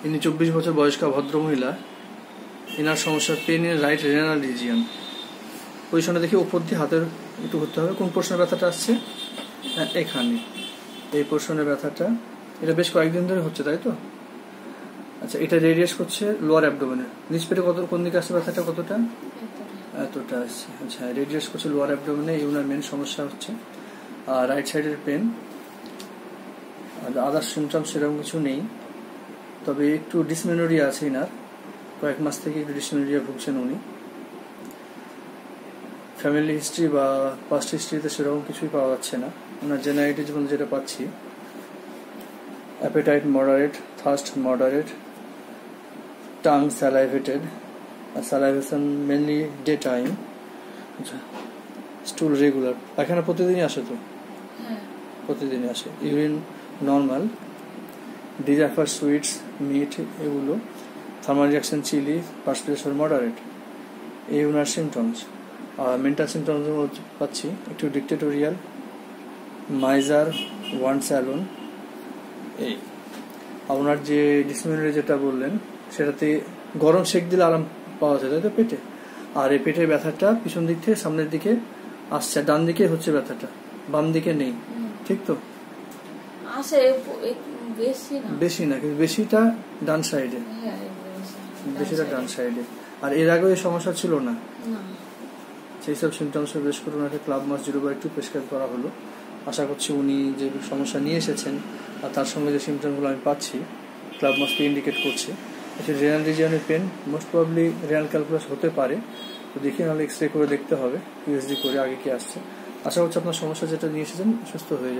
ইনি 24 বছর বয়স্ক ভদ্রমহিলা। এনার সমস্যা pain in right renal region. পজিশনে দেখি উপর দিয়ে হাতের একটু ঘুরতে হবে। কোন পোর্শনে ব্যথাটা আসছে? এখানে, এই পোর্শনে ব্যথাটা। এটা বেশ কয়েকদিন ধরে হচ্ছে, তাই তো? আচ্ছা, এটা রেডিয়াস করছে লোয়ার অ্যাবডোমেনে। নিচ পেটে কোন দিকে আসছে ব্যথাটা? কতটা? এতটা আসছে। আচ্ছা, রেডিয়াস করছে লোয়ার অ্যাবডোমেনে। এই ওনার মেন সমস্যা হচ্ছে। আর রাইট সাইডের পেন। আদার সিমটমস সেরকম কিছু নেই, তবে একটু ডিসমেনোরিয়া আছে এনার। কয়েক মাস থেকে একটু ডিসমেনোরিয়া ভুগছেন উনি। ফ্যামিলি হিস্ট্রি বা পাস্ট হিস্ট্রিতে সেরকম কিছুই পাওয়া যাচ্ছে না। ওনার জেনারেটি জীবন যেটা পাচ্ছি, appetite moderate, thirst moderate, tongue salivated, salivation mainly daytime. আচ্ছা, স্টুল রেগুলার, পায়খানা প্রতিদিনই আসে তো? প্রতিদিনই আসে। Urine normal, desire for sweets, meat এগুলো, thermal reaction chili, perspiration moderate. এই ওনার সিমটমস। আর মেন্টাল সিমটমসের মধ্যে পাচ্ছি একটু ডিক্টেটোরিয়াল, মাইজার, ওয়ান স্যালুন। এই আপনার যে ডিসমেনোরিয়া যেটা বললেন, সেটাতে গরম সেক দিলে আরাম পাওয়া যায়, তাই তো পেটে? আর এই পেটের ব্যথাটা পিছন দিক থেকে সামনের দিকে আসছে, ডান দিকে হচ্ছে ব্যথাটা, বাম দিকে নেই, ঠিক তো? বেশি না, কিন্তু বেশিটা ডান সাইডে। বেশিটা ডান সাইডে। আর এর আগেও এই সমস্যা ছিল না? সেই সব সিমটমসে বেশ করে ওনাকে ক্লাব মাস 0/2 প্রেসক্রাইব করা হলো। আশা করছি উনি যে সমস্যা নিয়ে এসেছেন আর তার সঙ্গে যে সিমটমগুলো আমি পাচ্ছি, ক্লাব মাসকে ইন্ডিকেট করছে। এটা রেনাল রিজিয়নের pain, most probably renal calculus হতে পারে। তো দেখি, নাহলে এক্স রে করে দেখতে হবে, ইউএসজি করে আগে কি আসছে। আশা করছি আপনার সমস্যা যেটা নিয়ে এসেছেন সুস্থ হয়ে যাবে।